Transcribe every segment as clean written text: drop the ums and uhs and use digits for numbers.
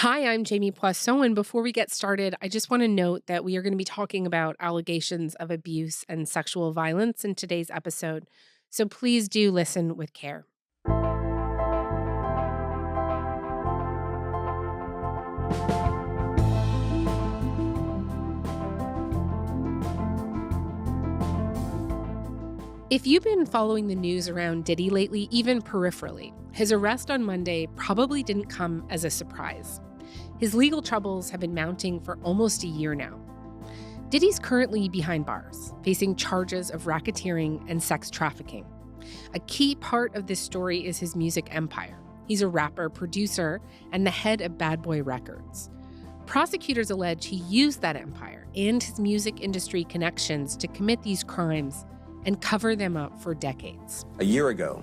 Hi, I'm Jamie Poisson, and before we get started, I just want to note that we are going to be talking about allegations of abuse and sexual violence in today's episode, so please do listen with care. If you've been following the news around Diddy lately, even peripherally, his arrest on Monday probably didn't come as a surprise. His legal troubles have been mounting for almost a year now. Diddy's currently behind bars, facing charges of racketeering and sex trafficking. A key part of this story is his music empire. He's a rapper, producer, and the head of Bad Boy Records. Prosecutors allege he used that empire and his music industry connections to commit these crimes and cover them up for decades. A year ago,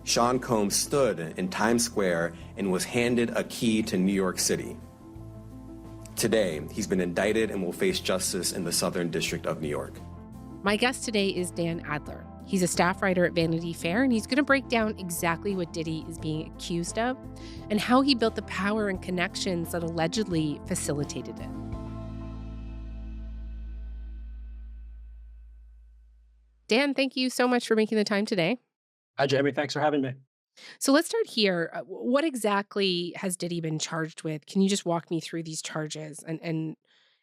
Sean Combs stood in Times Square and was handed a key to New York City. Today, he's been indicted and will face justice in the Southern District of New York. My guest today is Dan Adler. He's a staff writer at Vanity Fair, and he's going to break down exactly what Diddy is being accused of and how he built the power and connections that allegedly facilitated it. Dan, thank you so much for making the time today. Hi, Jamie. Thanks for having me. So let's start here. What exactly has Diddy been charged with? Can you just walk me through these charges and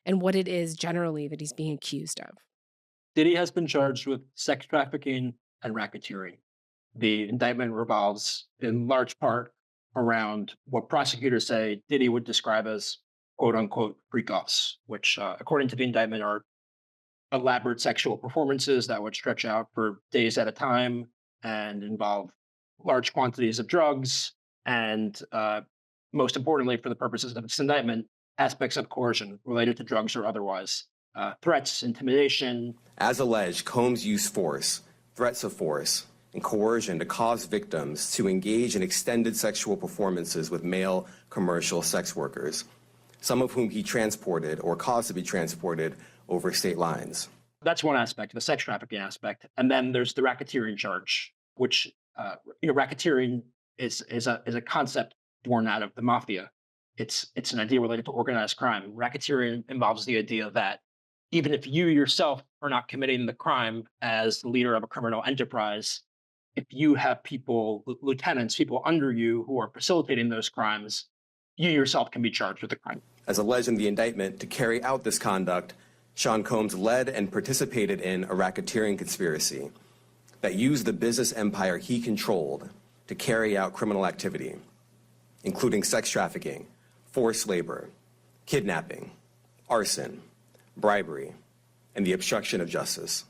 what it is generally that he's being accused of? Diddy has been charged with sex trafficking and racketeering. The indictment revolves in large part around what prosecutors say Diddy would describe as quote unquote freak-offs, which according to the indictment are elaborate sexual performances that would stretch out for days at a time and involve large quantities of drugs, and most importantly, for the purposes of this indictment, aspects of coercion related to drugs or otherwise. Threats, intimidation. As alleged, Combs used force, threats of force, and coercion to cause victims to engage in extended sexual performances with male commercial sex workers, some of whom he transported or caused to be transported over state lines. That's one aspect, the sex trafficking aspect. And then there's the racketeering charge, which racketeering is a concept born out of the mafia. It's an idea related to organized crime. Racketeering involves the idea that even if you yourself are not committing the crime as the leader of a criminal enterprise, if you have people, lieutenants, people under you who are facilitating those crimes, you yourself can be charged with the crime. As alleged in the indictment, to carry out this conduct, Sean Combs led and participated in a racketeering conspiracy that used the business empire he controlled to carry out criminal activity, including sex trafficking, forced labor, kidnapping, arson, bribery, and the obstruction of justice.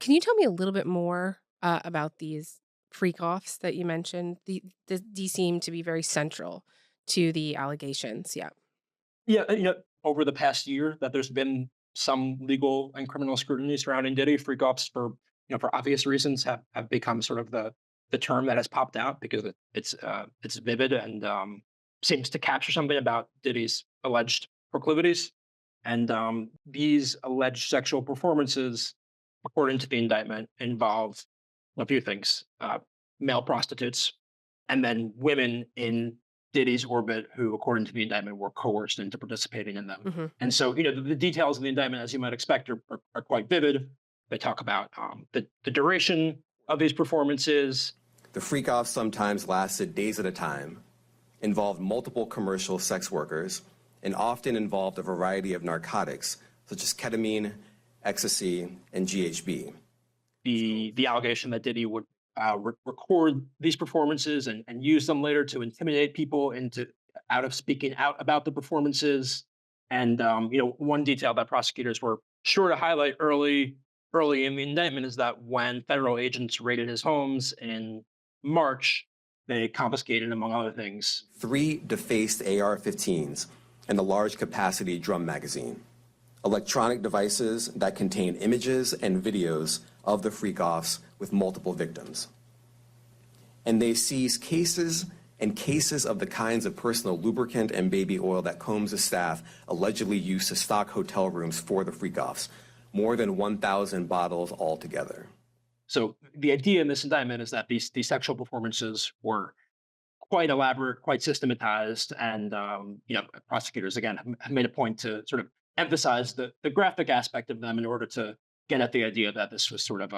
Can you tell me a little bit more about these freak-offs that you mentioned? These seem to be very central to the allegations. Yeah. Yeah, over the past year that there's been some legal and criminal scrutiny surrounding Diddy, freak-offs for obvious reasons have become sort of the term that has popped out because it's vivid and seems to capture something about Diddy's alleged proclivities. And these alleged sexual performances, according to the indictment, involve a few things: male prostitutes, and then women in Diddy's orbit who, according to the indictment, were coerced into participating in them. Mm-hmm. And so, the details of the indictment, as you might expect, are quite vivid. They talk about the duration of these performances. The freak-offs sometimes lasted days at a time, involved multiple commercial sex workers, and often involved a variety of narcotics, such as ketamine, ecstasy, and GHB. The allegation that Diddy would record these performances and use them later to intimidate people out of speaking out about the performances. And one detail that prosecutors were sure to highlight early in the indictment is that when federal agents raided his homes in March, they confiscated, among other things, 3 defaced AR-15s and a large capacity drum magazine, electronic devices that contain images and videos of the freak-offs with multiple victims. And they seized cases and cases of the kinds of personal lubricant and baby oil that Combs' staff allegedly used to stock hotel rooms for the freak-offs, more than 1,000 bottles altogether. So the idea in this indictment is that these sexual performances were quite elaborate, quite systematized, and prosecutors again have made a point to sort of emphasize the graphic aspect of them in order to get at the idea that this was sort of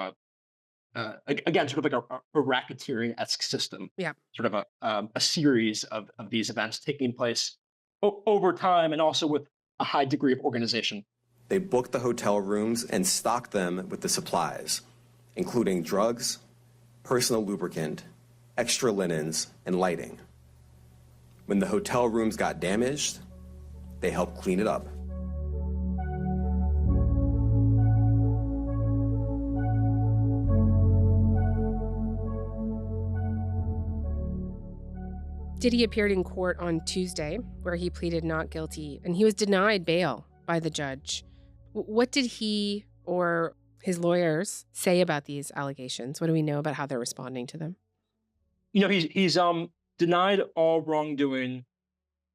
again sort of like a racketeering-esque system, Yeah. sort of a series of these events taking place over time, and also with a high degree of organization. They booked the hotel rooms and stocked them with the supplies, including drugs, personal lubricant, extra linens, and lighting. When the hotel rooms got damaged, they helped clean it up. Diddy appeared in court on Tuesday, where he pleaded not guilty, and he was denied bail by the judge. What did he or his lawyers say about these allegations? What do we know about how they're responding to them? He's denied all wrongdoing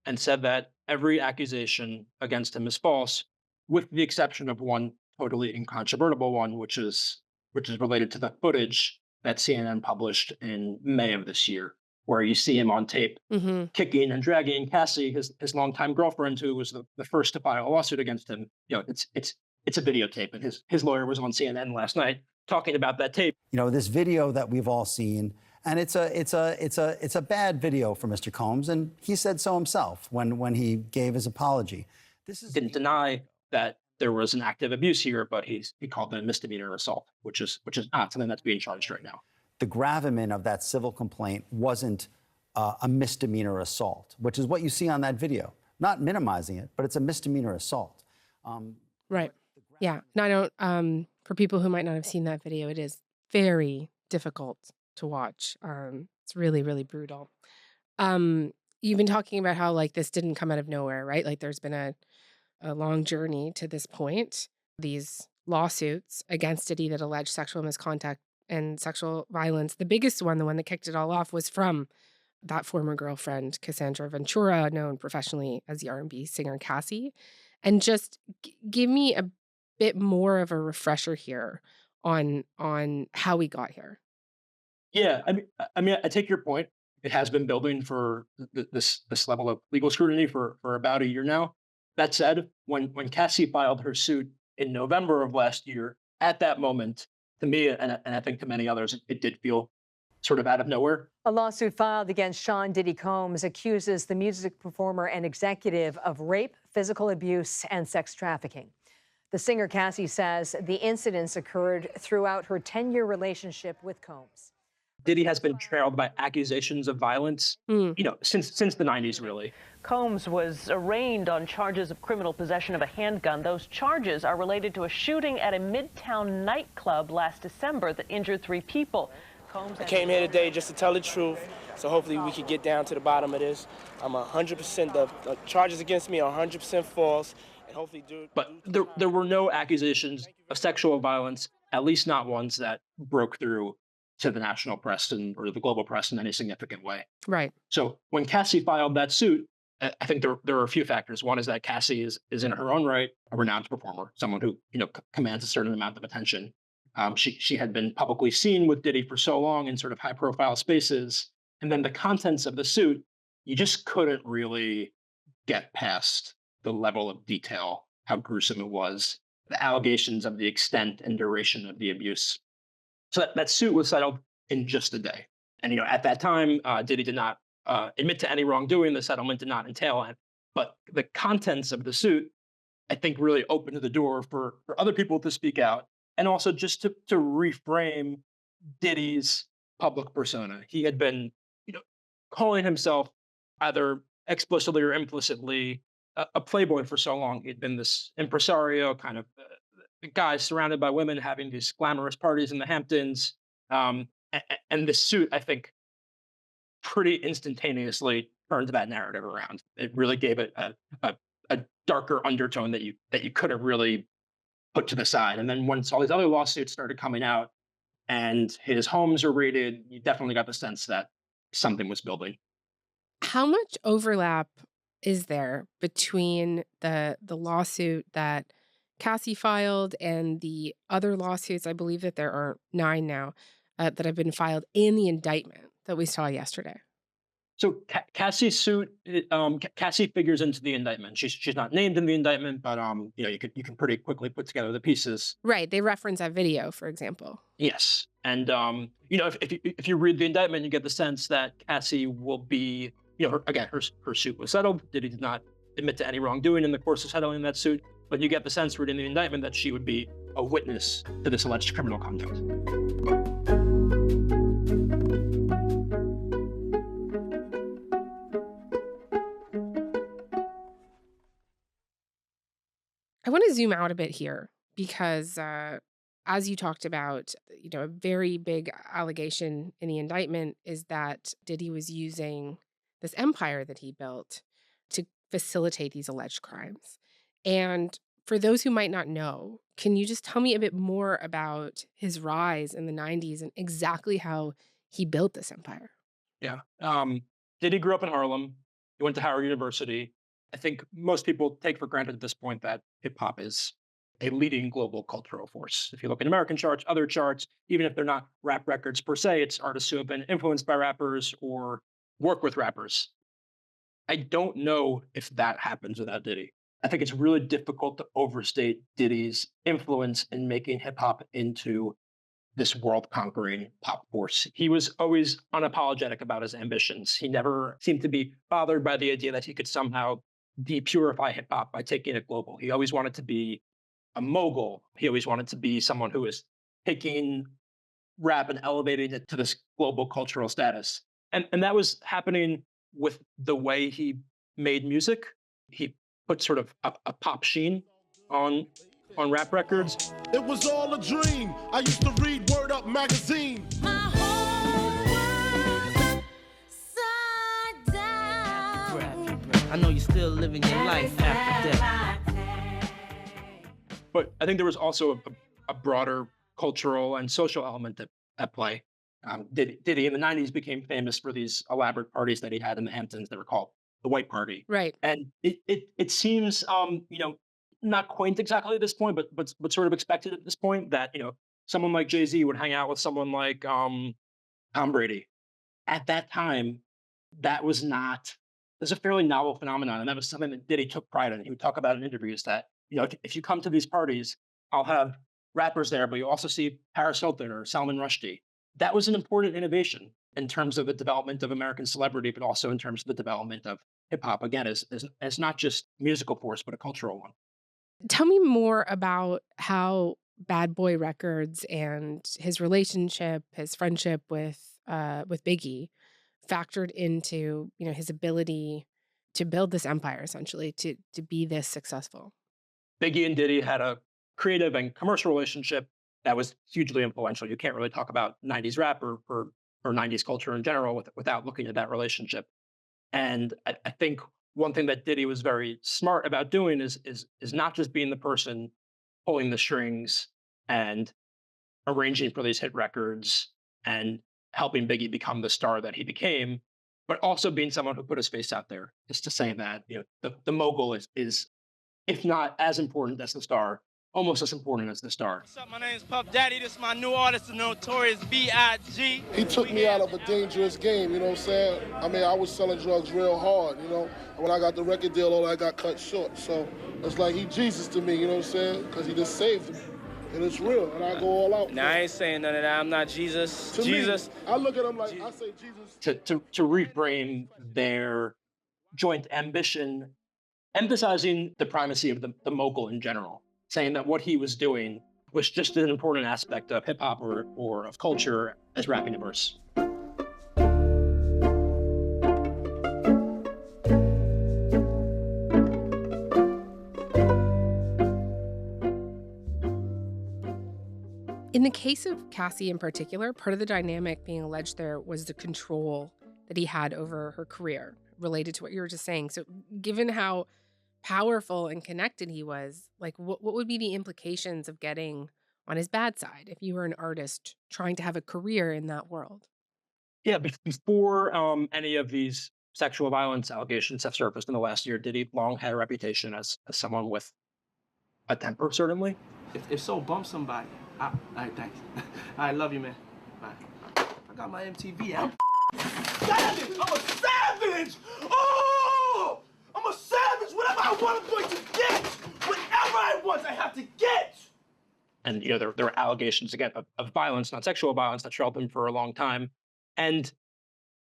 and said that every accusation against him is false, with the exception of one totally incontrovertible one, which is related to the footage that CNN published in May of this year, where you see him on tape kicking and dragging Cassie, his longtime girlfriend, who was the first to file a lawsuit against him. It's a videotape, and his lawyer was on CNN last night talking about that tape. This video that we've all seen, and it's a bad video for Mr. Combs, and he said so himself when he gave his apology. Didn't deny that there was an act of abuse here, but he called it a misdemeanor assault, which is not something that's being charged right now. The gravamen of that civil complaint wasn't a misdemeanor assault, which is what you see on that video. Not minimizing it, but it's a misdemeanor assault. Right. Yeah. No, I don't. For people who might not have seen that video, it is very difficult to watch. It's really, really brutal. You've been talking about how this didn't come out of nowhere, right? There's been a long journey to this point. These lawsuits against Diddy that allege sexual misconduct and sexual violence. The biggest one, the one that kicked it all off, was from that former girlfriend, Cassandra Ventura, known professionally as the R&B singer Cassie. And just give me a bit more of a refresher here on how we got here. Yeah, I mean, I take your point. It has been building for this level of legal scrutiny for about a year now. That said, when Cassie filed her suit in November of last year, at that moment, to me, and I think to many others, it did feel sort of out of nowhere. A lawsuit filed against Sean Diddy Combs accuses the music performer and executive of rape, physical abuse, and sex trafficking. The singer Cassie says the incidents occurred throughout her 10-year relationship with Combs. Diddy has been trailed by accusations of violence, since the 90s, really. Combs was arraigned on charges of criminal possession of a handgun. Those charges are related to a shooting at a Midtown nightclub last December that injured 3 people. I came here today just to tell the truth, so hopefully we can get down to the bottom of this. I'm 100%, the charges against me are 100% false, and hopefully But there were no accusations of sexual violence, at least not ones that broke through to the national press or the global press in any significant way. Right. So when Cassie filed that suit, I think there are a few factors. One is that Cassie is in her own right a renowned performer, someone who commands a certain amount of attention. She had been publicly seen with Diddy for so long in sort of high profile spaces, and then the contents of the suit, you just couldn't really get past the level of detail, how gruesome it was, the allegations of the extent and duration of the abuse. So that suit was settled in just a day. And, at that time, Diddy did not admit to any wrongdoing. The settlement did not entail it. But the contents of the suit, I think, really opened the door for other people to speak out, and also just to reframe Diddy's public persona. He had been, calling himself either explicitly or implicitly a playboy for so long. He'd been this impresario, kind of guy surrounded by women, having these glamorous parties in the Hamptons. And this suit, I think, pretty instantaneously turned that narrative around. It really gave it a darker undertone that you couldn't really put to the side. And then once all these other lawsuits started coming out and his homes were raided, you definitely got the sense that something was building. How much overlap is there between the lawsuit that Cassie filed and the other lawsuits? I believe that there are 9 now that have been filed, in the indictment that we saw yesterday. So Cassie's suit, Cassie figures into the indictment. She's not named in the indictment, but you can pretty quickly put together the pieces. Right. They reference that video, for example. Yes, and if you read the indictment, you get the sense that Cassie will be, her suit was settled. Diddy did not admit to any wrongdoing in the course of settling that suit, but you get the sense reading the indictment that she would be a witness to this alleged criminal conduct. I want to zoom out a bit here because, as you talked about, a very big allegation in the indictment is that Diddy was using this empire that he built to facilitate these alleged crimes. And for those who might not know, can you just tell me a bit more about his rise in the 90s and exactly how he built this empire? Yeah. Diddy grew up in Harlem. He went to Howard University. I think most people take for granted at this point that hip hop is a leading global cultural force. If you look at American charts, other charts, even if they're not rap records per se, it's artists who have been influenced by rappers or work with rappers. I don't know if that happens without Diddy. I think it's really difficult to overstate Diddy's influence in making hip hop into this world-conquering pop force. He was always unapologetic about his ambitions. He never seemed to be bothered by the idea that he could somehow depurify hip hop by taking it global. He always wanted to be a mogul. He always wanted to be someone who was taking rap and elevating it to this global cultural status. And that was happening with the way he made music. He put sort of a pop sheen on rap records. It was all a dream. I used to read Word Up magazine. My whole world upside down. I know you're still living your life after death. But I think there was also a broader cultural and social element at play. Diddy in the 90s became famous for these elaborate parties that he had in the Hamptons that were called the White Party. Right. And it seems, not quaint exactly at this point, but sort of expected at this point that, someone like Jay-Z would hang out with someone like Tom Brady. At that time, there's a fairly novel phenomenon, and that was something that Diddy took pride in. He would talk about in interviews that, if you come to these parties, I'll have rappers there, but you also see Paris Hilton or Salman Rushdie. That was an important innovation in terms of the development of American celebrity, but also in terms of the development of hip hop, again, as not just musical force, but a cultural one. Tell me more about how Bad Boy Records and his relationship, his friendship with Biggie factored into, his ability to build this empire, essentially, to be this successful. Biggie and Diddy had a creative and commercial relationship that was hugely influential. You can't really talk about 90s rap or 90s culture in general without looking at that relationship. And I think one thing that Diddy was very smart about doing is not just being the person pulling the strings and arranging for these hit records and helping Biggie become the star that he became, but also being someone who put his face out there. Just to say that the mogul is, if not as important as the star, almost as important as the star. What's up? My name is Puff Daddy. This is my new artist, the Notorious B.I.G. He took me out of a dangerous game, you know what I'm saying? I mean, I was selling drugs real hard, When I got the record deal, all that got cut short. So it's like he Jesus to me, you know what I'm saying? Because he just saved me. And it's real, and I go all out. Now, I ain't saying none of that. I'm not Jesus. To Jesus. Me, I look at him like, I say Jesus. To reframe their joint ambition, emphasizing the primacy of the mogul in general, saying that what he was doing was just an important aspect of hip hop or of culture as rapping a verse. In the case of Cassie in particular, part of the dynamic being alleged there was the control that he had over her career, related to what you were just saying. So given how powerful and connected he was, like what would be the implications of getting on his bad side if you were an artist trying to have a career in that world? Yeah, before any of these sexual violence allegations have surfaced in the last year, Diddy long had a reputation as someone with a temper, certainly. If so, bump somebody. All right, thanks. I love you, man. Bye. I got my MTV out. I'm a savage! savage! Oh! I'm a savage! Whatever I want, I'm going to get! Whatever I want, I have to get! And there were allegations again of violence, not sexual violence, that trailed him for a long time. And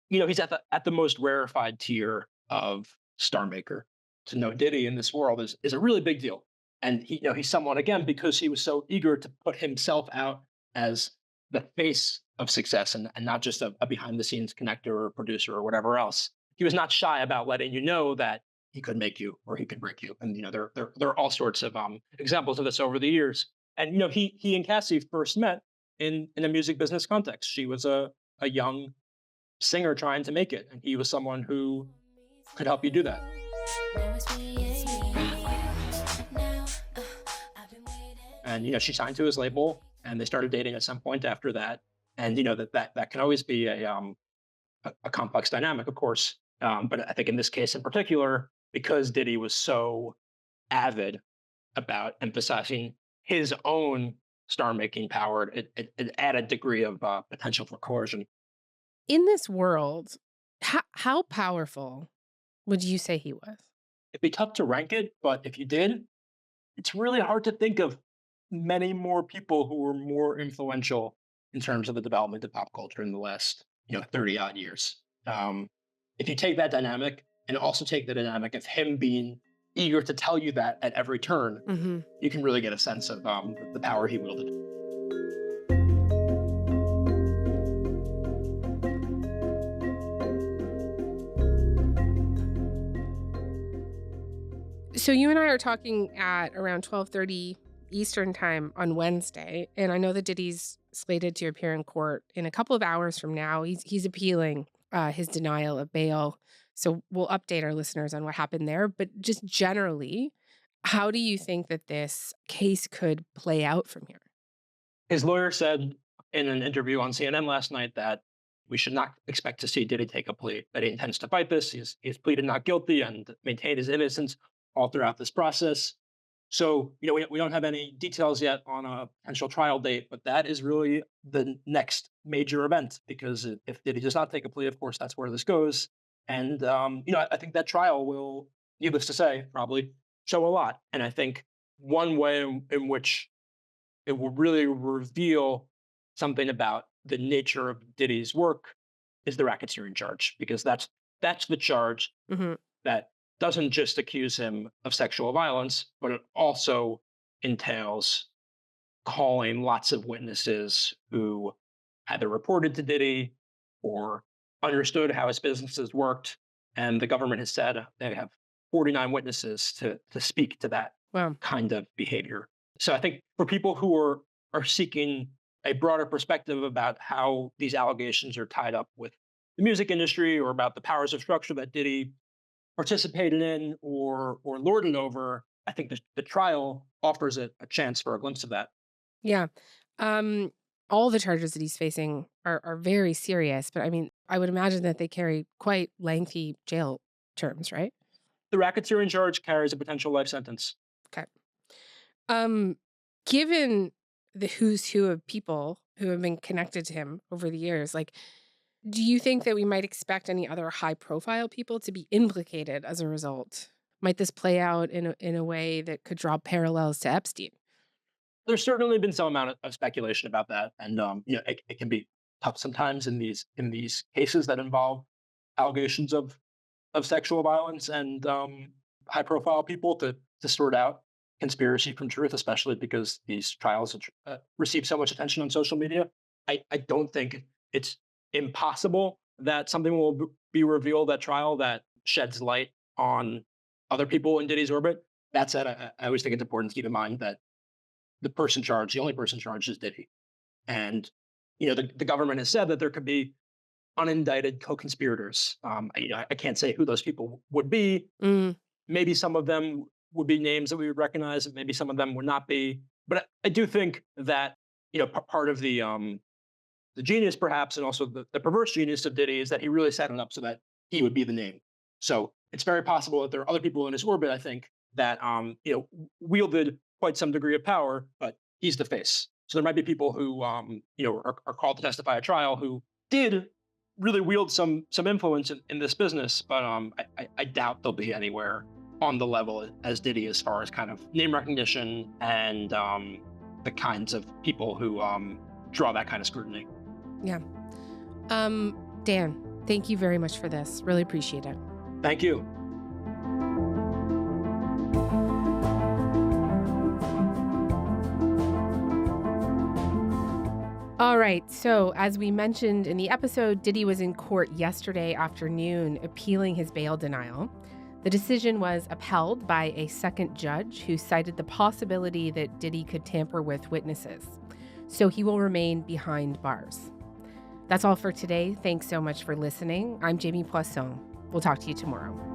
he's at the most rarefied tier of star maker. To know Diddy in this world is a really big deal. And he's someone, again, because he was so eager to put himself out as the face of success and not just a behind the scenes connector or producer or whatever else. He was not shy about letting you know that he could make you or he could break you. And there are all sorts of examples of this over the years. And he and Cassie first met in a music business context. She was a young singer trying to make it, and he was someone who could help you do that. And she signed to his label, and they started dating at some point after that. And that can always be a complex dynamic, of course. But I think in this case in particular, because Diddy was so avid about emphasizing his own star-making power, it added a degree of potential for coercion. In this world, how powerful would you say he was? It'd be tough to rank it, but if you did, it's really hard to think of many more people who were more influential in terms of the development of pop culture in the last 30 odd years. If you take that dynamic and also take the dynamic of him being eager to tell you that at every turn, you can really get a sense of the power he wielded. So you and I are talking at around 12:30 Eastern time on Wednesday, and I know that Diddy's slated to appear in court in a couple of hours from now. He's appealing his denial of bail, so we'll update our listeners on what happened there. But just generally, how do you think that this case could play out from here? His lawyer said in an interview on CNN last night that we should not expect to see Diddy take a plea, that he intends to fight this. He's pleaded not guilty and maintained his innocence all throughout this process. So, we don't have any details yet on a potential trial date, but that is really the next major event, because if Diddy does not take a plea, of course, that's where this goes. And, I think that trial will, needless to say, probably show a lot. And I think one way in which it will really reveal something about the nature of Diddy's work is the racketeering charge, because that's the charge that doesn't just accuse him of sexual violence, but it also entails calling lots of witnesses who either reported to Diddy or understood how his businesses worked. And the government has said they have 49 witnesses to speak to that kind of behavior. So I think for people who are seeking a broader perspective about how these allegations are tied up with the music industry or about the powers of structure that Diddy participated in or lorded over, I think the trial offers a chance for a glimpse of that. Yeah. All the charges that he's facing are very serious, but I mean, I would imagine that they carry quite lengthy jail terms, right? The racketeering charge carries a potential life sentence. Okay. Given the who's who of people who have been connected to him over the years, do you think that we might expect any other high-profile people to be implicated as a result? Might this play out in a way that could draw parallels to Epstein? There's certainly been some amount of speculation about that, and it can be tough sometimes in these cases that involve allegations of sexual violence and high-profile people to sort out conspiracy from truth, especially because these trials receive so much attention on social media. I don't think it's impossible that something will be revealed at trial that sheds light on other people in Diddy's orbit. That said, I always think it's important to keep in mind that the only person charged is Diddy. And, the government has said that there could be unindicted co-conspirators. I can't say who those people would be. Maybe some of them would be names that we would recognize, and maybe some of them would not be. But I do think that, part of the genius, perhaps, and also the perverse genius of Diddy is that he really set it up so that he would be the name. So it's very possible that there are other people in his orbit, I think, that wielded quite some degree of power, but he's the face. So there might be people who are called to testify at trial who did really wield some influence in this business, but I doubt they'll be anywhere on the level as Diddy as far as kind of name recognition and the kinds of people who draw that kind of scrutiny. Yeah. Dan, thank you very much for this. Really appreciate it. Thank you. All right, so as we mentioned in the episode, Diddy was in court yesterday afternoon appealing his bail denial. The decision was upheld by a second judge who cited the possibility that Diddy could tamper with witnesses. So he will remain behind bars. That's all for today. Thanks so much for listening. I'm Jamie Poisson. We'll talk to you tomorrow.